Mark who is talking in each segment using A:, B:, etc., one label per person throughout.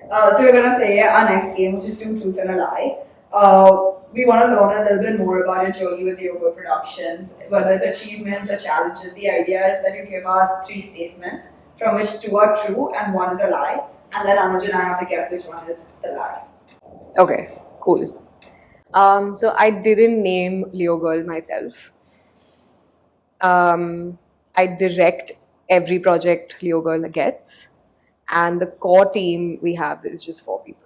A: So we're gonna play our next game, which is two truths and a lie. We want to learn a little bit more about your journey with Leogirl Productions, whether it's achievements or challenges. The idea is that you give us three statements, from which two are true and one is a lie, and then Anuj and I have to guess which one is the lie.
B: Okay, cool. So I didn't name Leogirl myself. I direct every project Leogirl gets, and the core team we have is just 4 people.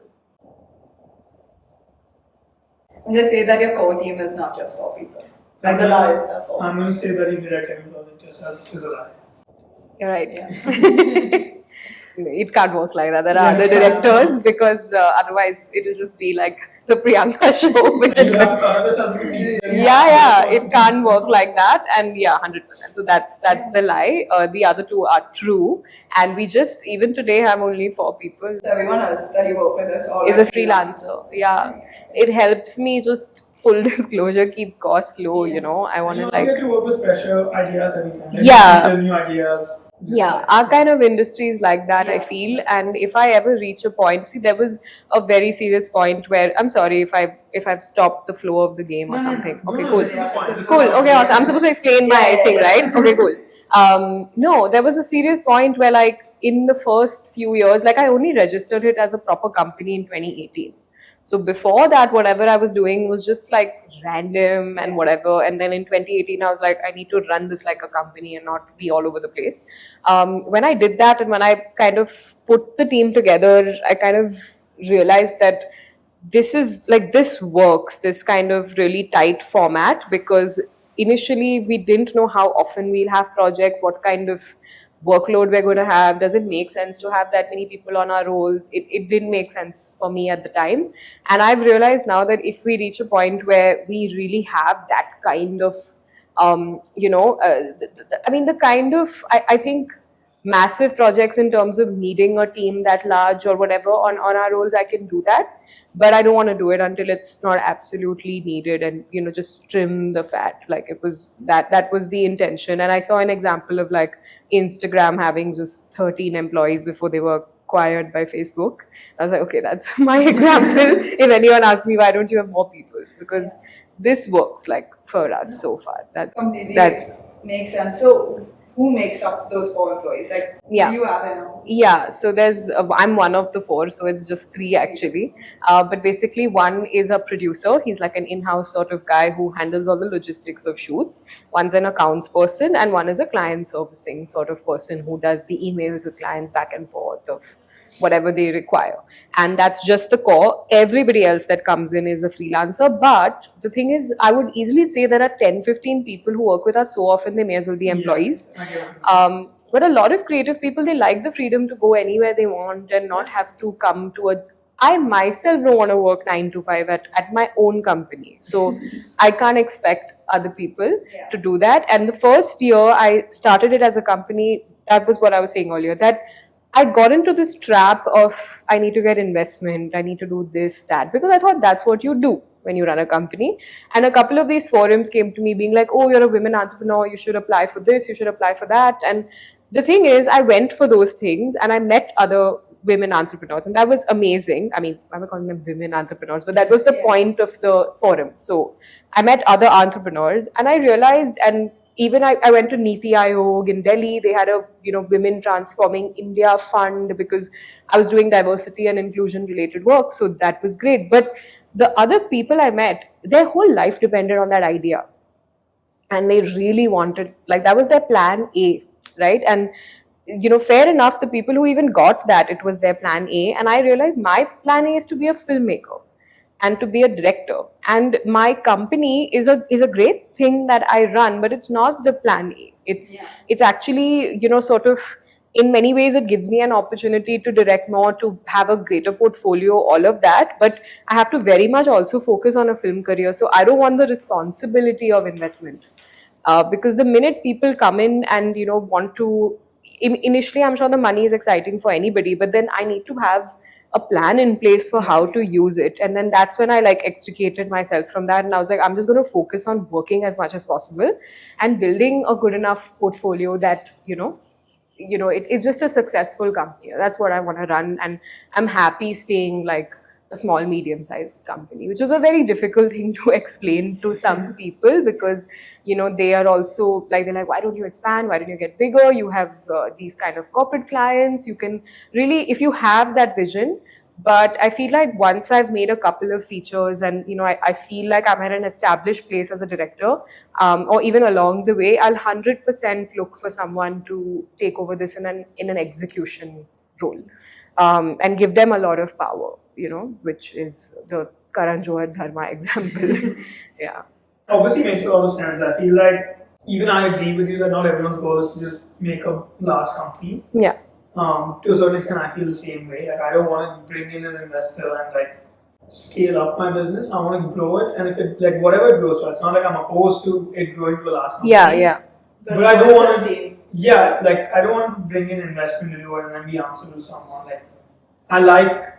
A: I'm gonna say that your core team is not just 4 people. Like the lie is the 4.
C: I'm going to say that you direct every project yourself is a lie.
B: You're right. Yeah. It can't work like that. There are other directors because otherwise it'll just be like the Priyanka show. Which
C: You have to cover something pieces.
B: yeah, it can't work like that, and yeah, 100%. So that's the lie. The other two are true, and we just even today have only 4 people.
A: So everyone else that you work with
B: is a freelancer. Yeah, it helps me just full disclosure keep costs low. You know, I want to like
C: get to work with fresher ideas every time. Like
B: yeah,
C: new ideas.
B: yeah, our kind of industry is like that, I feel. And if I ever reach a point, see, there was a very serious point where I'm sorry if I've stopped the flow of the game or something. Okay, cool. Cool. Okay, awesome. I'm supposed to explain my thing, right? Okay, cool. No, there was a serious point where, like, in the first few years, like, I only registered it as a proper company in 2018. So before that, whatever I was doing was just like random and whatever. And then in 2018, I was like, I need to run this like a company and not be all over the place. When I did that and when I kind of put the team together, I kind of realized that this is like, this works, this kind of really tight format, because initially we didn't know how often we'll have projects, what kind of workload we're going to have. Does it make sense to have that many people on our roles? It didn't make sense for me at the time. And I've realized now that if we reach a point where we really have that kind of, the kind of, I think, massive projects in terms of needing a team that large or whatever on our roles, I can do that. But I don't want to do it until it's not absolutely needed, and just trim the fat. Like, it was that was the intention. And I saw an example of like Instagram having just 13 employees before they were acquired by Facebook. I was like, okay, that's my example. If anyone asks me, why don't you have more people? Because this works like for us so far. That's
A: makes sense. So who makes up those 4 employees? Like, do you have an
B: Yeah, so there's I'm one of the 4, so it's just 3 actually. But basically, one is a producer. He's like an in-house sort of guy who handles all the logistics of shoots. One's an accounts person, and one is a client servicing sort of person who does the emails with clients back and forth of whatever they require. And that's just the core. Everybody else that comes in is a freelancer. But the thing is, I would easily say there are 10-15 people who work with us so often they may as well be employees. But a lot of creative people, they like the freedom to go anywhere they want and not have to come to a... I myself don't want to work 9 to 5 at my own company. So I can't expect other people to do that. And the first year I started it as a company, that was what I was saying earlier, that I got into this trap of, I need to get investment, I need to do this, that, because I thought that's what you do when you run a company. And a couple of these forums came to me being like, oh, you're a women entrepreneur, you should apply for this, you should apply for that. And the thing is, I went for those things and I met other women entrepreneurs, and that was amazing. I mean, I'm calling them women entrepreneurs, but that was the point of the forum. So I met other entrepreneurs and I realized, and even I went to Niti Aayog in Delhi. They had a Women Transforming India fund because I was doing diversity and inclusion related work. So that was great. But the other people I met, their whole life depended on that idea. And they really wanted, like, that was their plan A, right? And fair enough, the people who even got that, it was their plan A. And I realized my plan A is to be a filmmaker and to be a director. And my company is a great thing that I run, but it's not the plan A. It's actually, sort of, in many ways, it gives me an opportunity to direct more, to have a greater portfolio, all of that. But I have to very much also focus on a film career. So I don't want the responsibility of investment. Because the minute people come in and, want to, initially, I'm sure the money is exciting for anybody, but then I need to have a plan in place for how to use it. And then that's when I like extricated myself from that. And I was like, I'm just going to focus on working as much as possible and building a good enough portfolio that, it's just a successful company. That's what I want to run, and I'm happy staying like a small, medium-sized company, which was a very difficult thing to explain to some people because they are also like they're like, why don't you expand? Why don't you get bigger? You have these kind of corporate clients. You can really, if you have that vision. But I feel like once I've made a couple of features and I feel like I'm at an established place as a director, or even along the way, I'll 100% look for someone to take over this in an execution role, and give them a lot of power, which is the Karan Johar Dharma example. Yeah.
C: Obviously makes a lot of sense. I feel like even I agree with you that not everyone's goal is to just make a large company.
B: Yeah.
C: To a certain extent, I feel the same way. Like I don't want to bring in an investor and like scale up my business. I want to grow it, and if it like whatever it grows to, it's not like I'm opposed to it growing to a large company.
B: Yeah.
C: But I don't want to. Yeah, like I don't want to bring in investment into it and then be answerable to someone. Like I like,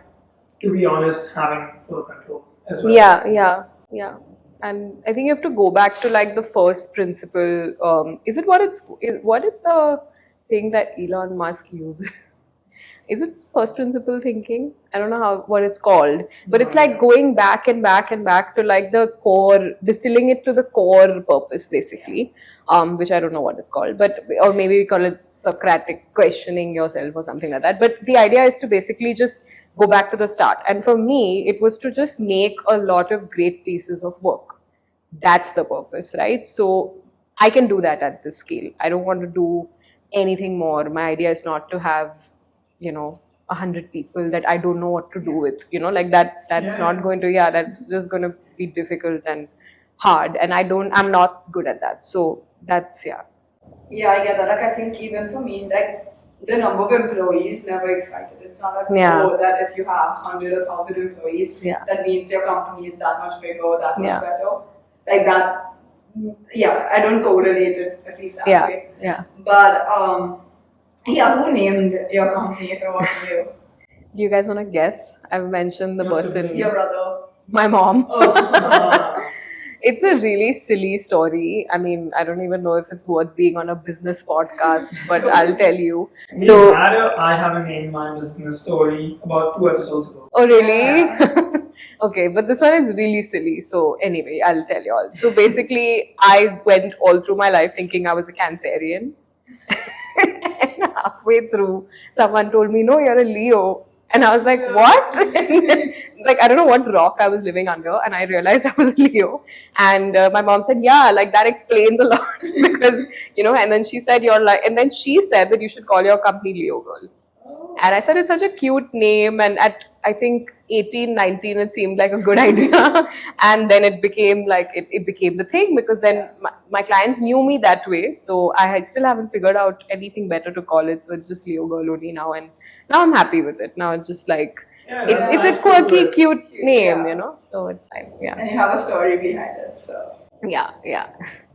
C: to be honest, having full control as well.
B: Yeah. And I think you have to go back to like the first principle. What is the thing that Elon Musk uses? Is it first principle thinking? I don't know what it's called, but it's like going back and back and back to like the core, distilling it to the core purpose, basically. Which I don't know what it's called, or maybe we call it Socratic questioning yourself or something like that. But the idea is to basically just go back to the start. And for me, it was to just make a lot of great pieces of work. That's the purpose, right? So I can do that at this scale. I don't want to do anything more. My idea is not to have 100 people that I don't know what to do with, like that's not going to, that's just going to be difficult and hard, and I'm not good at that. So that's
A: I get that. Like I think even for me, like the number of employees never excited. It's not like that if you have 100 or 1,000 employees, that means your company is that much bigger, that much better. Like that, I don't correlate it at least that way. But who named your company if it wasn't you?
B: Do you guys want to guess? I've mentioned the person.
A: Your brother.
B: My mom.
C: Oh.
B: It's a really silly story. I mean, I don't even know if it's worth being on a business podcast, but I'll tell you.
C: I have a name my business story about 2 episodes ago.
B: Oh, really? Okay, but this one is really silly. So anyway, I'll tell you all. So basically, I went all through my life thinking I was a Cancerian. And halfway through, someone told me, no, you're a Leo. And I was like, what? Like, I don't know what rock I was living under. And I realized I was a Leo. And my mom said, yeah, like that explains a lot. Because, and then she said, and then she said that you should call your company Leogirl. And I said, it's such a cute name. And at, I think, 18, 19, it seemed like a good idea. And then it became like, it became the thing because then my clients knew me that way. So I still haven't figured out anything better to call it. So it's just Leogirl only now. And now I'm happy with it. Now it's just like, it's a quirky, cute name, So it's fine. Yeah.
A: And you have a story behind it. So.
B: Yeah.